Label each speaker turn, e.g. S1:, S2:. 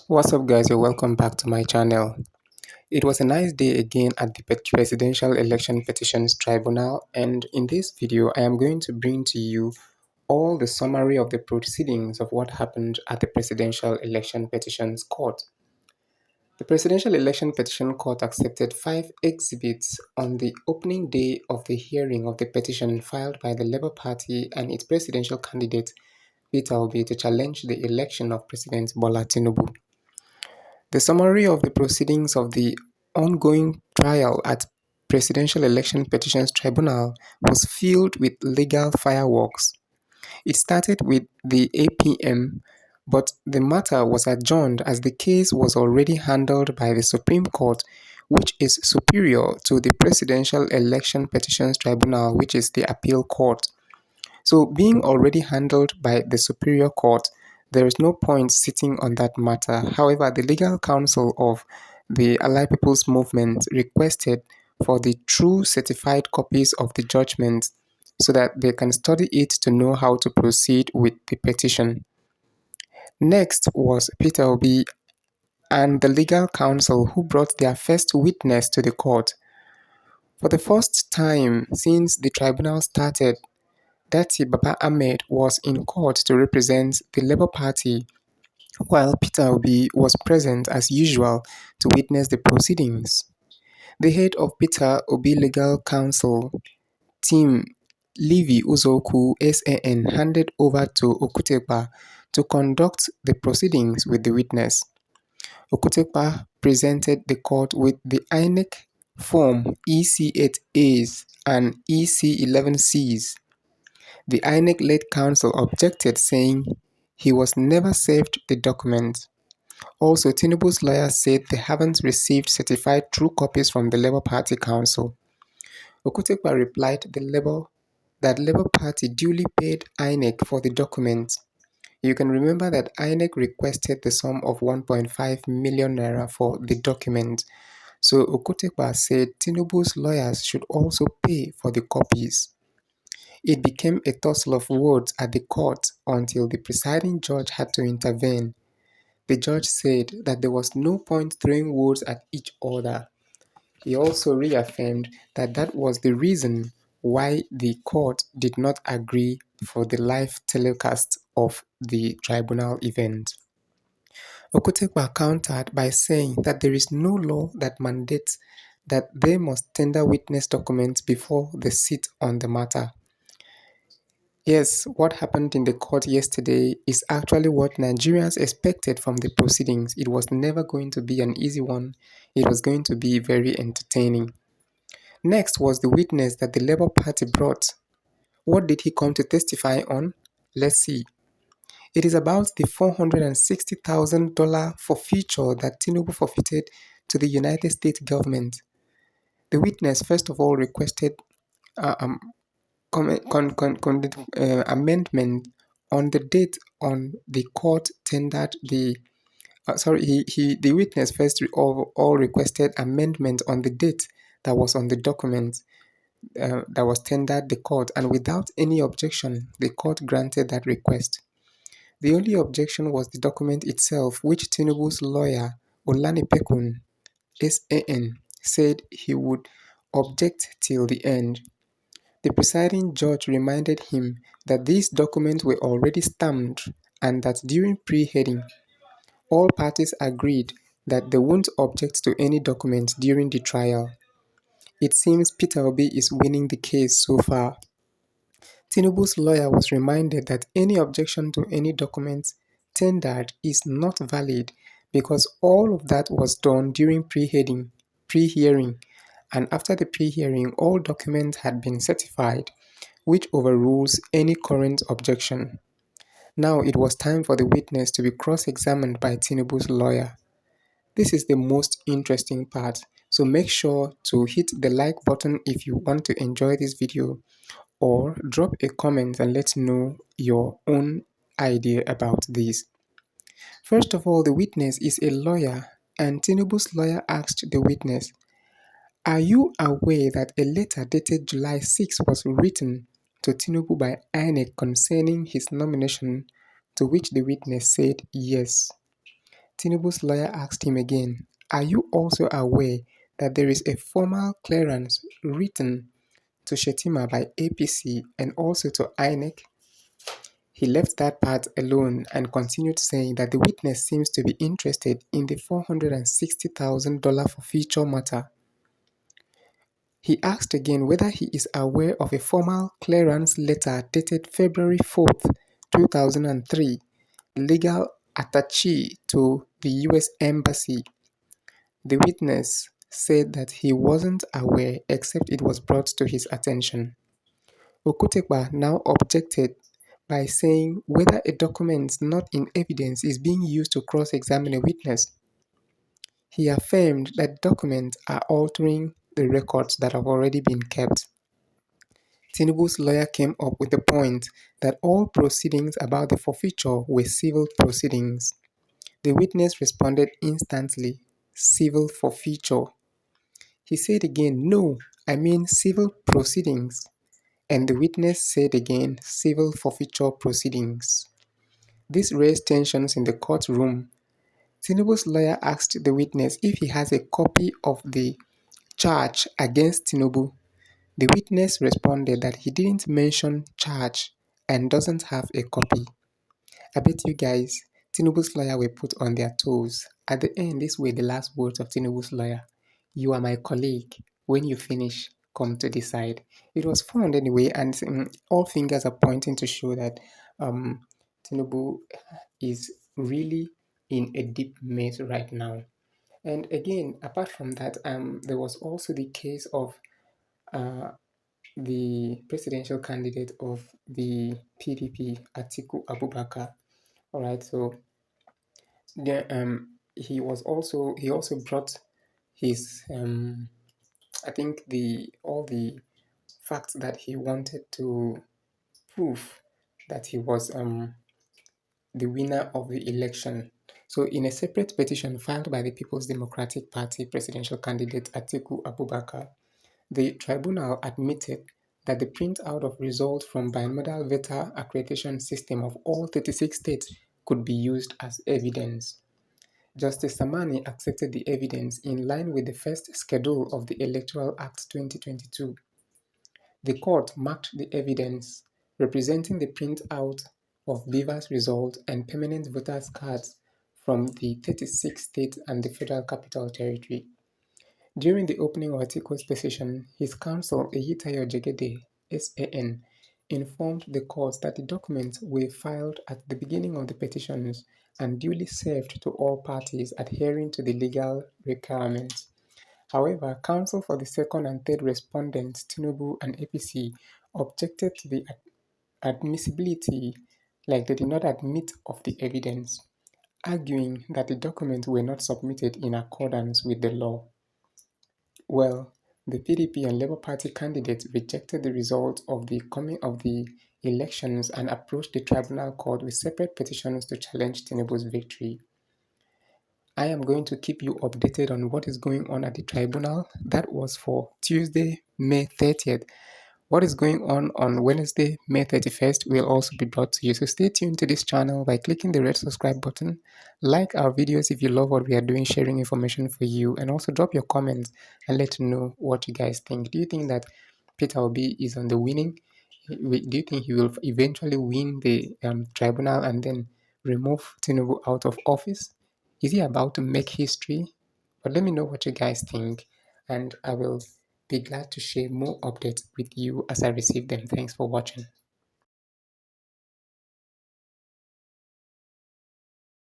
S1: What's up guys, you're welcome back to my channel. It was a nice day again at the Presidential Election Petitions Tribunal, and in this video I am going to bring to you all the summary of the proceedings of what happened at the Presidential Election Petitions Court. The Presidential Election Petition Court accepted 5 exhibits on the opening day of the hearing of the petition filed by the Labour Party and its presidential candidate Peter Obi to challenge the election of President Bola Tinubu. The summary of the proceedings of the ongoing trial at Presidential Election Petitions Tribunal was filled with legal fireworks. It started with the APM, but the matter was adjourned as the case was already handled by the Supreme Court, which is superior to the Presidential Election Petitions Tribunal, which is the appeal court. So, being already handled by the Superior Court, there is no point sitting on that matter. However, the legal counsel of the Allied People's Movement requested for the true certified copies of the judgment so that they can study it to know how to proceed with the petition. Next was Peter Obi and the legal counsel who brought their first witness to the court. For the first time since the tribunal started, Dati Baba Ahmed was in court to represent the Labour Party, while Peter Obi was present as usual to witness the proceedings. The head of Peter Obi Legal Counsel, Tim Levi Uzoku SAN, handed over to Okutekpa to conduct the proceedings with the witness. Okutekpa presented the court with the INEC form EC8As and EC11Cs. The INEC-led counsel objected, saying he was never served the document. Also, Tinubu's lawyers said they haven't received certified true copies from the Labour Party counsel. Okutekpa replied that Labour Party duly paid INEC for the document. You can remember that INEC requested the sum of 1.5 million naira for the document. So Okutekpa said Tinubu's lawyers should also pay for the copies. It became a tussle of words at the court until the presiding judge had to intervene. The judge said that there was no point throwing words at each other. He also reaffirmed that that was the reason why the court did not agree for the live telecast of the tribunal event. Okutekpa countered by saying that there is no law that mandates that they must tender witness documents before they sit on the matter. Yes, what happened in the court yesterday is actually what Nigerians expected from the proceedings. It was never going to be an easy one. It was going to be very entertaining. Next was the witness that the Labour Party brought. What did he come to testify on? Let's see. It is about the $460,000 forfeiture that Tinubu forfeited to the United States government. The witness first of all requested amendment on the date on the court tendered the the witness first all requested amendment on the date that was on the document that was tendered the court, and without any objection the court granted that request. The only objection was the document itself, which Tinubu's lawyer Olanipekun SAN said he would object till the end. The presiding judge reminded him that these documents were already stamped and that during pre-hearing, all parties agreed that they won't object to any documents during the trial. It seems Peter Obi is winning the case so far. Tinubu's lawyer was reminded that any objection to any documents tendered is not valid because all of that was done during pre-hearing, and after the pre-hearing, all documents had been certified, which overrules any current objection. Now it was time for the witness to be cross-examined by Tinubu's lawyer. This is the most interesting part, so make sure to hit the like button if you want to enjoy this video, or drop a comment and let know your own idea about this. First of all, the witness is a lawyer, and Tinubu's lawyer asked the witness, "Are you aware that a letter dated July 6 was written to Tinubu by INEC concerning his nomination?" To which the witness said yes. Tinubu's lawyer asked him again, "Are you also aware that there is a formal clearance written to Shetima by APC and also to INEC?" He left that part alone and continued saying that the witness seems to be interested in the $460,000 forfeiture matter. He asked again whether he is aware of a formal clearance letter dated February 4th, 2003, legal attaché to the US Embassy. The witness said that he wasn't aware except it was brought to his attention. Okutekpa now objected by saying whether a document not in evidence is being used to cross-examine a witness. He affirmed that documents are altering the records that have already been kept. Tinubu's lawyer came up with the point that all proceedings about the forfeiture were civil proceedings. The witness responded instantly, "Civil forfeiture." He said again, "No, I mean civil proceedings." And the witness said again, "Civil forfeiture proceedings." This raised tensions in the courtroom. Tinubu's lawyer asked the witness if he has a copy of the charge against Tinubu. The witness responded that he didn't mention charge and doesn't have a copy. I bet you guys, Tinubu's lawyer were put on their toes. At the end, these were the last words of Tinubu's lawyer. "You are my colleague. When you finish, come to decide." It was fun anyway, and all fingers are pointing to show that um, Tinubu is really in a deep mess right now. And again, apart from that, there was also the case of uh, the presidential candidate of the PDP, Atiku Abubakar. All right, so he also brought his I think the all the facts that he wanted to prove that he was the winner of the election. So, in a separate petition filed by the People's Democratic Party presidential candidate Atiku Abubakar, the tribunal admitted that the printout of results from bimodal voter accreditation system of all 36 states could be used as evidence. Justice Samani accepted the evidence in line with the first schedule of the Electoral Act 2022. The court marked the evidence, representing the printout of BVAS results and permanent voters' cards from the 36 states and the Federal Capital Territory. During the opening of Atiku's petition, his counsel, Eyitayo Jegede, SAN, informed the court that the documents were filed at the beginning of the petitions and duly served to all parties adhering to the legal requirements. However, counsel for the second and third respondents, Tinubu and APC, objected to the admissibility, like they did not admit of the evidence, arguing that the documents were not submitted in accordance with the law. Well, the PDP and Labour Party candidates rejected the results of the elections and approached the tribunal court with separate petitions to challenge Tinubu's victory. I am going to keep you updated on what is going on at the tribunal. That was for Tuesday, May 30th. What is going on Wednesday, May 31st will also be brought to you. So stay tuned to this channel by clicking the red subscribe button. Like our videos if you love what we are doing, sharing information for you, and also drop your comments and let me know what you guys think. Do you think that Peter Obi is on the winning? Do you think he will eventually win the tribunal and then remove Tinubu out of office? Is he about to make history? But let me know what you guys think, and I will be glad to share more updates with you as I receive them. Thanks for watching.